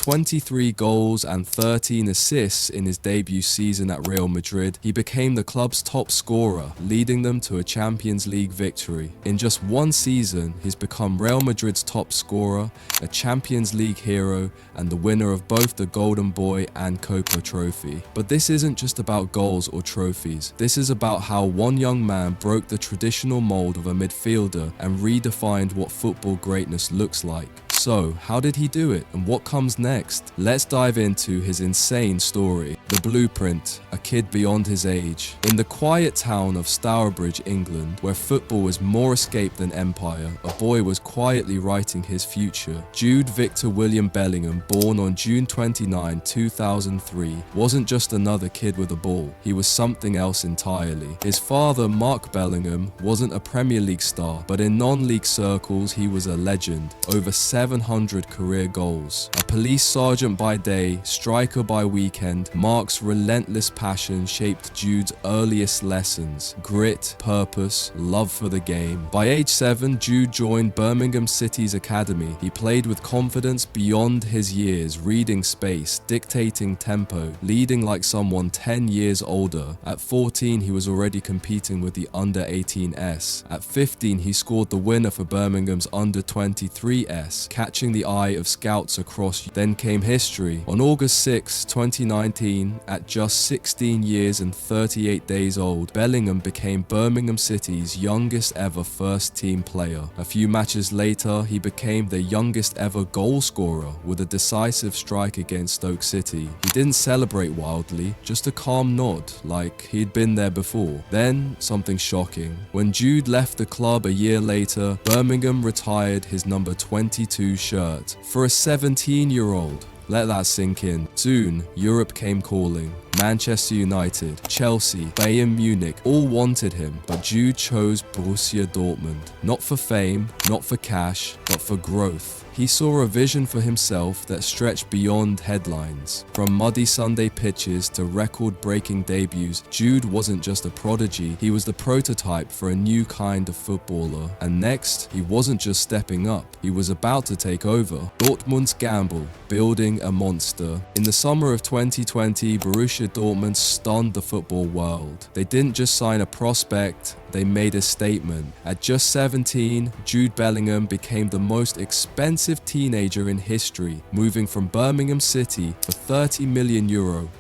23 goals and 13 assists in his debut season at Real Madrid, he became the club's top scorer, leading them to a Champions League victory. In just one season, he's become Real Madrid's top scorer, a Champions League hero, and the winner of both the Golden Boy and Copa trophy. But this isn't just about goals or trophies. This is about how one young man broke the traditional mold of a midfielder and redefined what football greatness looks like. So, how did he do it, and what comes next? Let's dive into his insane story. The blueprint, a kid beyond his age. In the quiet town of Stourbridge, England, where football was more escape than empire, a boy was quietly writing his future. Jude Victor William Bellingham, born on June 29, 2003, wasn't just another kid with a ball. He was something else entirely. His father, Mark Bellingham, wasn't a Premier League star, but in non-league circles, he was a legend. Over 700 career goals. A police sergeant by day, striker by weekend, Mark's relentless passion shaped Jude's earliest lessons: grit, purpose, love for the game. By age 7, Jude joined Birmingham City's academy. He played with confidence beyond his years, reading space, dictating tempo, leading like someone 10 years older. At 14, he was already competing with the under-18s. At 15, he scored the winner for Birmingham's under-23s, catching the eye of scouts across. Then came history. On August 6, 2019, at just 16 years and 38 days old, Bellingham became Birmingham City's youngest ever first-team player. A few matches later, he became the youngest ever goal scorer with a decisive strike against Stoke City. He didn't celebrate wildly, just a calm nod, like he'd been there before. Then, something shocking. When Jude left the club a year later, Birmingham retired his number 22 shirt. For a 17-year-old, let that sink in. Soon, Europe came calling. Manchester United, Chelsea, Bayern Munich all wanted him, but Jude chose Borussia Dortmund. Not for fame, not for cash, but for growth. He saw a vision for himself that stretched beyond headlines. From muddy Sunday pitches to record-breaking debuts, Jude wasn't just a prodigy, he was the prototype for a new kind of footballer. And next, he wasn't just stepping up, he was about to take over. Dortmund's gamble, building a monster. In the summer of 2020, Borussia Dortmund stunned the football world. They didn't just sign a prospect, they made a statement. At just 17, Jude Bellingham became the most expensive teenager in history, moving from Birmingham City for €30 million,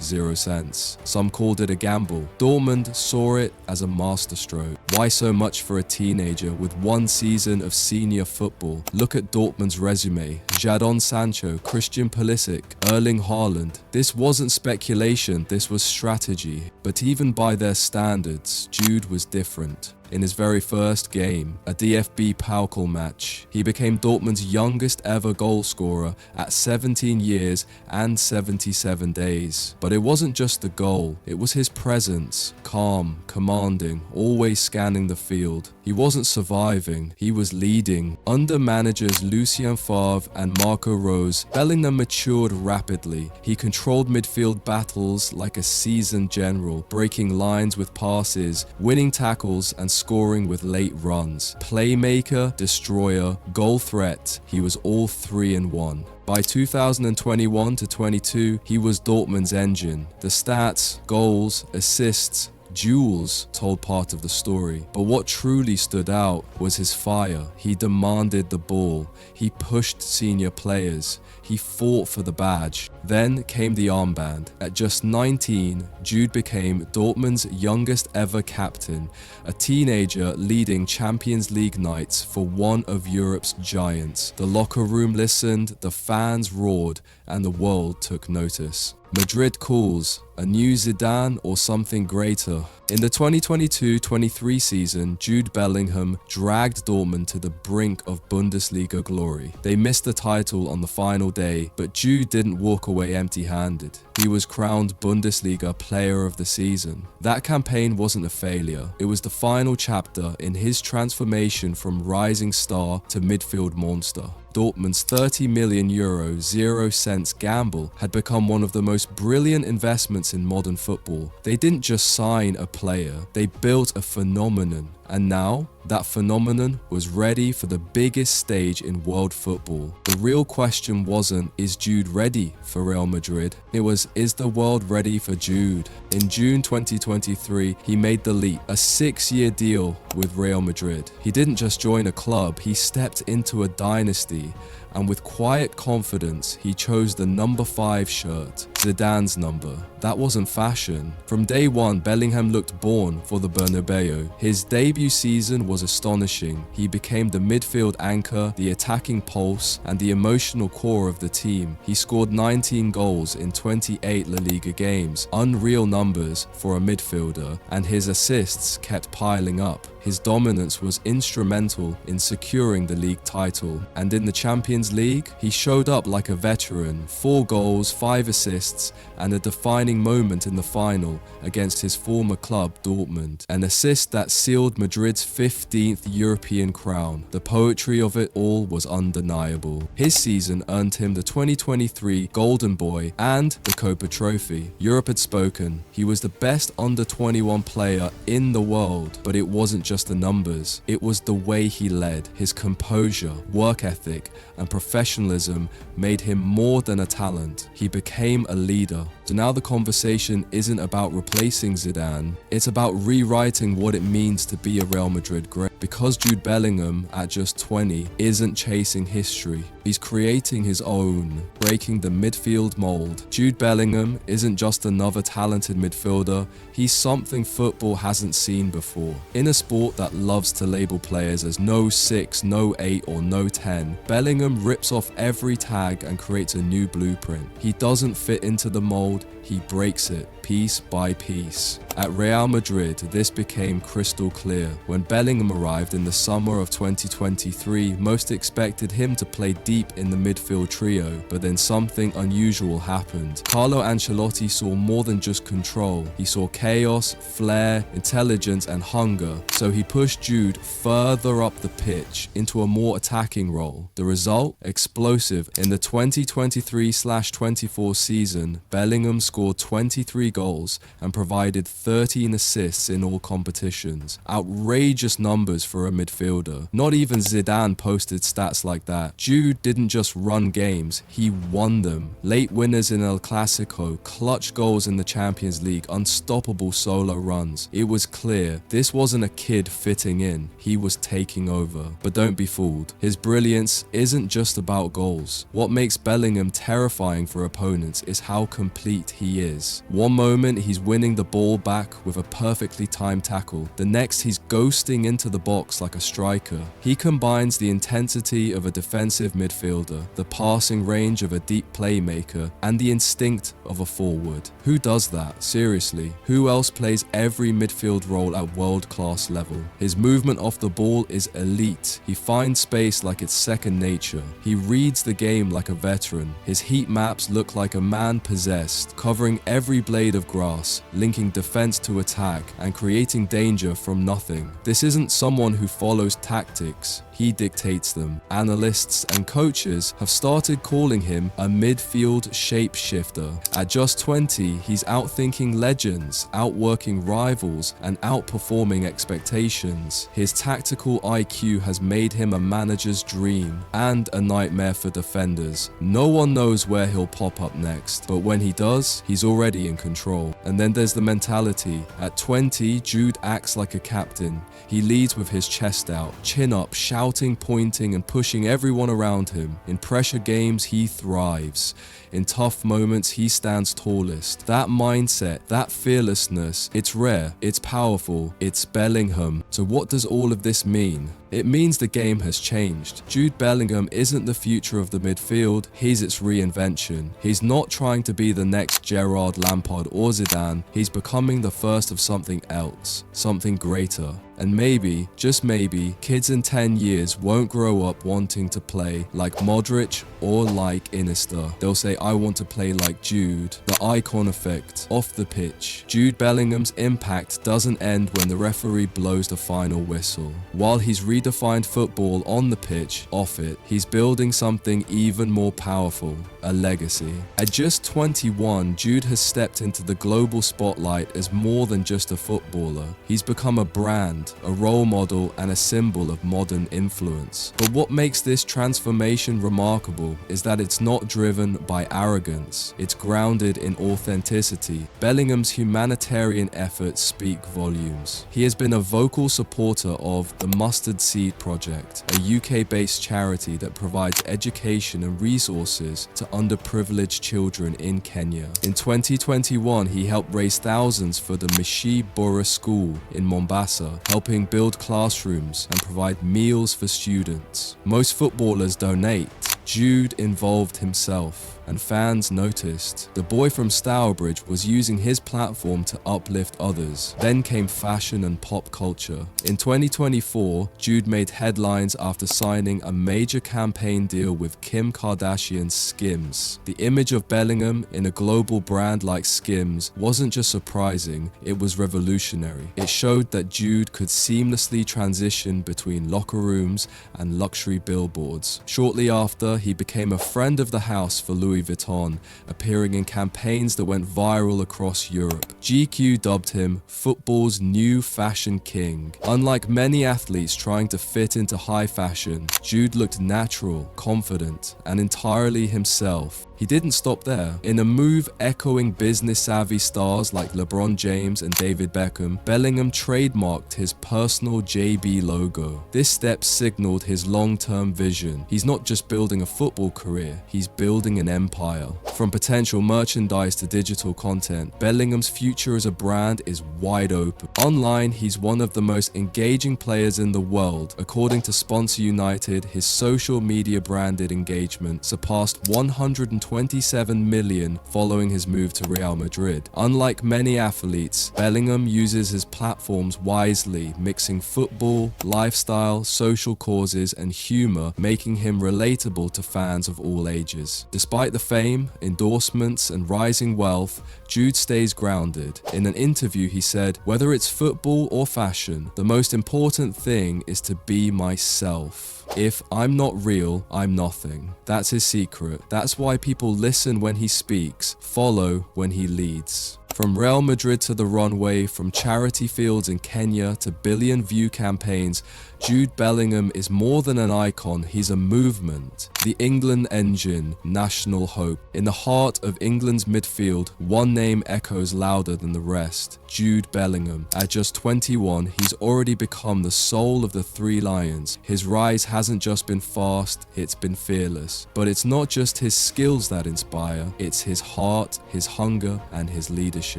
0 cents. Some called it a gamble. Dortmund saw it as a masterstroke. Why so much for a teenager with one season of senior football? Look at Dortmund's resume. Jadon Sancho, Christian Pulisic, Erling Haaland. This wasn't speculation, this was strategy. But even by their standards, Jude was different. In his very first game, a DFB Pokal match, he became Dortmund's youngest ever goal scorer at 17 years and 77 days. But it wasn't just the goal, it was his presence, calm, commanding, always scanning the field. He wasn't surviving, he was leading. Under managers Lucien Favre and Marco Rose, Bellingham matured rapidly. He controlled midfield battles like a seasoned general, breaking lines with passes, winning tackles and scoring with late runs. Playmaker, destroyer, goal threat, he was all three in one. By 2021-22, he was Dortmund's engine. The stats, goals, assists, duels told part of the story. But what truly stood out was his fire. He demanded the ball. He pushed senior players. He fought for the badge. Then came the armband. At just 19, Jude became Dortmund's youngest ever captain, a teenager leading Champions League nights for one of Europe's giants. The locker room listened, the fans roared, and the world took notice. Madrid calls, a new Zidane or something greater. In the 2022-23 season, Jude Bellingham dragged Dortmund to the brink of Bundesliga glory. They missed the title on the final day, but Jude didn't walk away empty-handed. He was crowned Bundesliga Player of the Season. That campaign wasn't a failure. It was the final chapter in his transformation from rising star to midfield monster. Dortmund's €30 million, 0 cents gamble had become one of the most brilliant investments in modern football. They didn't just sign a player. They built a phenomenon. And now, that phenomenon was ready for the biggest stage in world football. The real question wasn't, is Jude ready for Real Madrid? It was, is the world ready for Jude? In June 2023, he made the leap, a 6-year deal with Real Madrid. He didn't just join a club, he stepped into a dynasty. And with quiet confidence, he chose the number 5 shirt, Zidane's number. That wasn't fashion. From day one, Bellingham looked born for the Bernabeu. His debut season was astonishing. He became the midfield anchor, the attacking pulse, and the emotional core of the team. He scored 19 goals in 28 La Liga games, unreal numbers for a midfielder, and his assists kept piling up. His dominance was instrumental in securing the league title. And in the Champions League, he showed up like a veteran, 4 goals, 5 assists, and a defining moment in the final against his former club Dortmund. An assist that sealed Madrid's 15th European crown. The poetry of it all was undeniable. His season earned him the 2023 Golden Boy and the Copa Trophy. Europe had spoken. He was the best under-21 player in the world, but it wasn't just the numbers. It was the way he led. His composure, work ethic, and professionalism made him more than a talent. He became a leader. So now the conversation isn't about replacing Zidane, it's about rewriting what it means to be a Real Madrid great. Because Jude Bellingham, at just 20, isn't chasing history, he's creating his own, breaking the midfield mold. Jude Bellingham isn't just another talented midfielder, he's something football hasn't seen before. In a sport that loves to label players as no 6, no 8, or no 10, Bellingham rips off every tag and creates a new blueprint. He doesn't fit into the mold, he breaks it piece by piece. At Real Madrid, this became crystal clear. When Bellingham arrived in the summer of 2023, most expected him to play deep in the midfield trio, but then something unusual happened. Carlo Ancelotti saw more than just control. He saw chaos, flair, intelligence, and hunger, so he pushed Jude further up the pitch into a more attacking role. The result? Explosive. In the 2023/24 season, Bellingham scored 23 goals and provided 13 assists in all competitions. Outrageous numbers for a midfielder. Not even Zidane posted stats like that. Jude didn't just run games, he won them. Late winners in El Clasico, clutch goals in the Champions League, unstoppable solo runs. It was clear this wasn't a kid fitting in, he was taking over. But don't be fooled. His brilliance isn't just about goals. What makes Bellingham terrifying for opponents is how complete he is. One moment he's winning the ball back with a perfectly timed tackle. The next he's ghosting into the box like a striker. He combines the intensity of a defensive midfielder, the passing range of a deep playmaker, and the instinct of a forward. Who does that? Seriously. Who else plays every midfield role at world-class level? His movement off the ball is elite. He finds space like it's second nature. He reads the game like a veteran. His heat maps look like a man possessed, covering every blade of grass, linking defense to attack, and creating danger from nothing. This isn't someone who follows tactics, he dictates them. Analysts and coaches have started calling him a midfield shapeshifter. At just 20, he's outthinking legends, outworking rivals, and outperforming expectations. His tactical IQ has made him a manager's dream and a nightmare for defenders. No one knows where he'll pop up next, but when he does, he's already in control. And then there's the mentality. At 20, Jude acts like a captain. He leads with his chest out, chin up, shouting, pointing, and pushing everyone around him. In pressure games, he thrives. In tough moments, he stands tallest. That mindset, that fearlessness, it's rare, it's powerful, it's Bellingham. So what does all of this mean? It means the game has changed. Jude Bellingham isn't the future of the midfield, he's its reinvention. He's not trying to be the next Gerrard, Lampard, or Zidane, he's becoming the first of something else, something greater. And maybe, just maybe, kids in 10 years won't grow up wanting to play like Modric or like Iniesta. They'll say, I want to play like Jude. The icon effect, off the pitch. Jude Bellingham's impact doesn't end when the referee blows the final whistle. While he's redefined football on the pitch, off it, he's building something even more powerful, a legacy. At just 21, Jude has stepped into the global spotlight as more than just a footballer. He's become a brand, a role model, and a symbol of modern influence. But what makes this transformation remarkable is that it's not driven by arrogance. It's grounded in authenticity. Bellingham's humanitarian efforts speak volumes. He has been a vocal supporter of the Mustard Seed Project, a UK-based charity that provides education and resources to underprivileged children in Kenya. In 2021, he helped raise thousands for the Mishi Bora School in Mombasa, helping build classrooms and provide meals for students. Most footballers donate. Jude involved himself, and fans noticed. The boy from Stourbridge was using his platform to uplift others. Then came fashion and pop culture. In 2024, Jude made headlines after signing a major campaign deal with Kim Kardashian's Skims. The image of Bellingham in a global brand like Skims wasn't just surprising, it was revolutionary. It showed that Jude could seamlessly transition between locker rooms and luxury billboards. Shortly after, he became a friend of the house for Louis Vuitton, appearing in campaigns that went viral across Europe. GQ dubbed him football's new fashion king. Unlike many athletes trying to fit into high fashion, Jude looked natural, confident, and entirely himself. He didn't stop there. In a move echoing business-savvy stars like LeBron James and David Beckham, Bellingham trademarked his personal JB logo. This step signaled his long-term vision. He's not just building a football career, he's building an empire. From potential merchandise to digital content, Bellingham's future as a brand is wide open. Online, he's one of the most engaging players in the world. According to Sponsor United, his social media branded engagement surpassed 127 million following his move to Real Madrid. Unlike many athletes, Bellingham uses his platforms wisely, mixing football, lifestyle, social causes, and humor, making him relatable to fans of all ages. Despite the fame, endorsements, and rising wealth, Jude stays grounded. In an interview, he said, "Whether it's football or fashion, the most important thing is to be myself. If I'm not real, I'm nothing." That's his secret. That's why people listen when he speaks, follow when he leads. From Real Madrid to the runway, from charity fields in Kenya to billion-view campaigns, Jude Bellingham is more than an icon, he's a movement. The England engine, national hope. In the heart of England's midfield, one name echoes louder than the rest: Jude Bellingham. At just 21, he's already become the soul of the Three Lions. His rise hasn't just been fast, it's been fearless. But it's not just his skills that inspire, it's his heart, his hunger, and his leadership.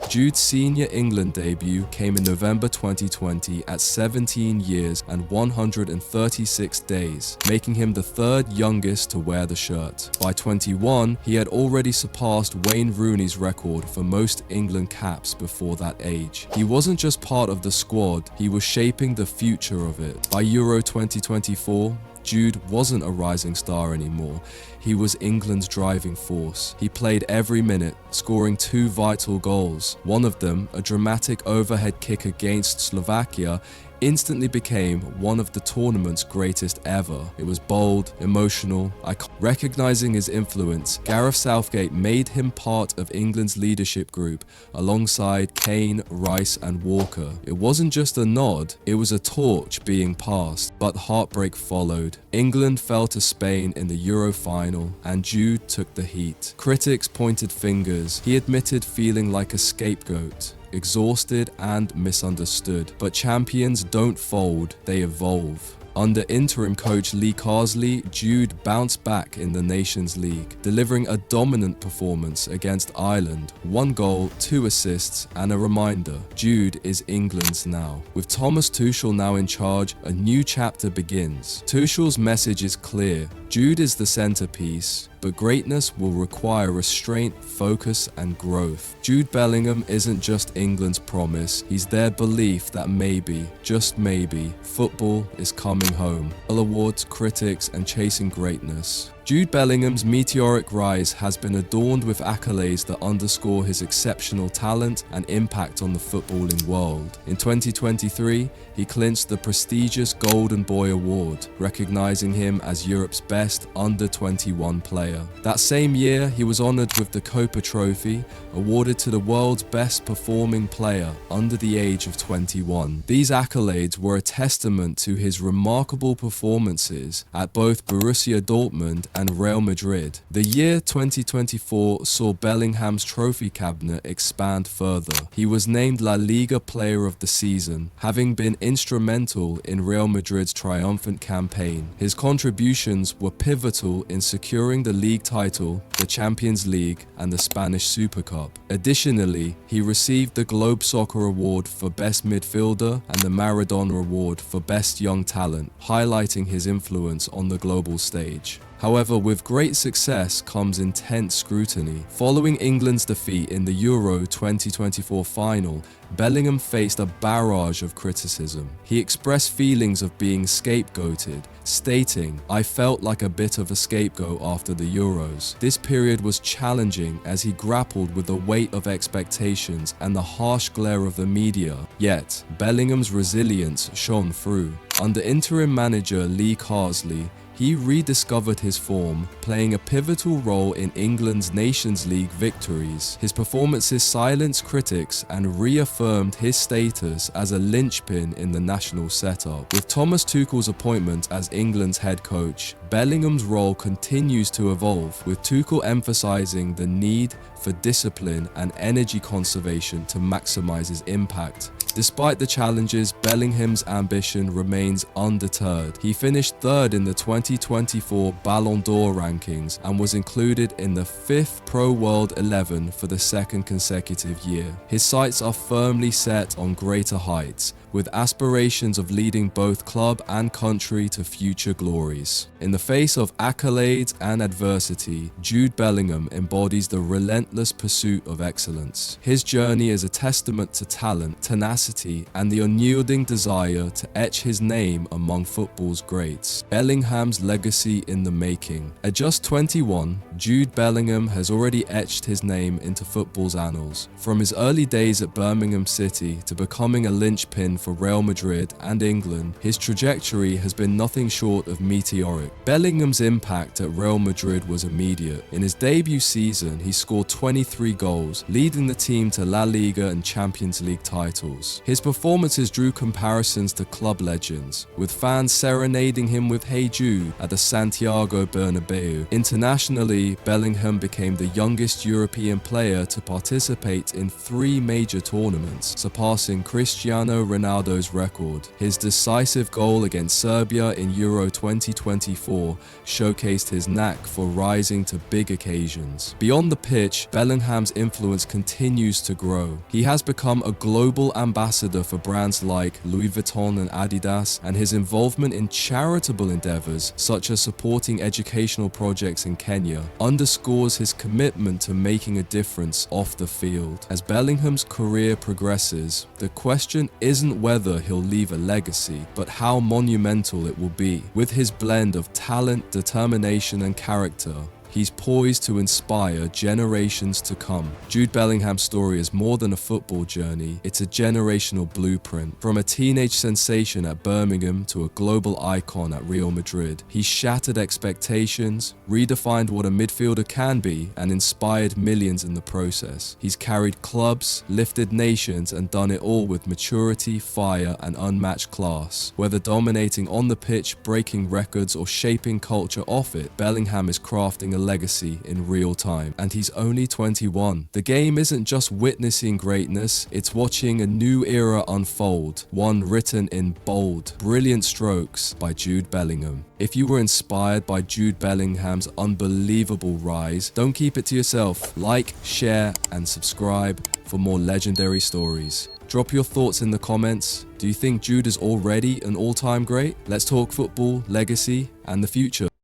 Jude's senior England debut came in November 2020 at 17 years and 136 days, making him the third youngest to wear the shirt. By 21, he had already surpassed Wayne Rooney's record for most England caps before that age. He wasn't just part of the squad, he was shaping the future of it. By Euro 2024, Jude wasn't a rising star anymore. He was England's driving force. He played every minute, scoring 2 vital goals. One of them, a dramatic overhead kick against Slovakia, instantly became one of the tournament's greatest ever. It was bold, emotional, recognizing his influence, Gareth Southgate made him part of England's leadership group alongside Kane, Rice and Walker. It wasn't just a nod, it was a torch being passed, but heartbreak followed. England fell to Spain in the Euro final and Jude took the heat. Critics pointed fingers. He admitted feeling like a scapegoat, exhausted and misunderstood. But champions don't fold, they evolve. Under interim coach Lee Carsley, Jude bounced back in the Nations League, delivering a dominant performance against Ireland. 1 goal, 2 assists, and a reminder: Jude is England's now. With Thomas Tuchel now in charge, a new chapter begins. Tuchel's message is clear: Jude is the centerpiece, but greatness will require restraint, focus, and growth. Jude Bellingham isn't just England's promise, he's their belief that maybe, just maybe, football is coming home. All awards, critics, and chasing greatness. Jude Bellingham's meteoric rise has been adorned with accolades that underscore his exceptional talent and impact on the footballing world. In 2023, he clinched the prestigious Golden Boy Award, recognizing him as Europe's best under-21 player. That same year, he was honored with the Copa Trophy, awarded to the world's best performing player under the age of 21. These accolades were a testament to his remarkable performances at both Borussia Dortmund and Real Madrid. The year 2024 saw Bellingham's trophy cabinet expand further. He was named La Liga Player of the Season, having been instrumental in Real Madrid's triumphant campaign. His contributions were pivotal in securing the league title, the Champions League, and the Spanish Super Cup. Additionally, he received the Globe Soccer Award for Best Midfielder and the Maradona Award for Best Young Talent, highlighting his influence on the global stage. However, with great success comes intense scrutiny. Following England's defeat in the Euro 2024 final, Bellingham faced a barrage of criticism. He expressed feelings of being scapegoated, stating, "I felt like a bit of a scapegoat after the Euros." This period was challenging as he grappled with the weight of expectations and the harsh glare of the media. Yet, Bellingham's resilience shone through. Under interim manager Lee Carsley, he rediscovered his form, playing a pivotal role in England's Nations League victories. His performances silenced critics and reaffirmed his status as a linchpin in the national setup. With Thomas Tuchel's appointment as England's head coach, Bellingham's role continues to evolve, with Tuchel emphasizing the need for discipline and energy conservation to maximize his impact. Despite the challenges, Bellingham's ambition remains undeterred. He finished third in the 2024 Ballon d'Or rankings and was included in the 5th Pro World 11 for the second consecutive year. His sights are firmly set on greater heights, with aspirations of leading both club and country to future glories. In the face of accolades and adversity, Jude Bellingham embodies the relentless pursuit of excellence. His journey is a testament to talent, tenacity, and the unyielding desire to etch his name among football's greats. Bellingham's legacy in the making. At just 21, Jude Bellingham has already etched his name into football's annals. From his early days at Birmingham City to becoming a linchpin for Real Madrid and England, his trajectory has been nothing short of meteoric. Bellingham's impact at Real Madrid was immediate. In his debut season, he scored 23 goals, leading the team to La Liga and Champions League titles. His performances drew comparisons to club legends, with fans serenading him with "Hey Jude" at the Santiago Bernabeu. Internationally, Bellingham became the youngest European player to participate in 3 major tournaments, surpassing Cristiano Ronaldo's record. His decisive goal against Serbia in Euro 2024 showcased his knack for rising to big occasions. Beyond the pitch, Bellingham's influence continues to grow. He has become a global ambassador for brands like Louis Vuitton and Adidas, and his involvement in charitable endeavors, such as supporting educational projects in Kenya, underscores his commitment to making a difference off the field. As Bellingham's career progresses, the question isn't whether he'll leave a legacy, but how monumental it will be. With his blend of talent, determination, and character, he's poised to inspire generations to come. Jude Bellingham's story is more than a football journey, it's a generational blueprint. From a teenage sensation at Birmingham to a global icon at Real Madrid, he shattered expectations, redefined what a midfielder can be, and inspired millions in the process. He's carried clubs, lifted nations, and done it all with maturity, fire, and unmatched class. Whether dominating on the pitch, breaking records, or shaping culture off it, Bellingham is crafting a legacy in real time, and he's only 21. The game isn't just witnessing greatness, it's watching a new era unfold, one written in bold, brilliant strokes by Jude Bellingham. If you were inspired by Jude Bellingham's unbelievable rise, don't keep it to yourself. Like, share, and subscribe for more legendary stories. Drop your thoughts in the comments. Do you think Jude is already an all-time great? Let's talk football, legacy, and the future.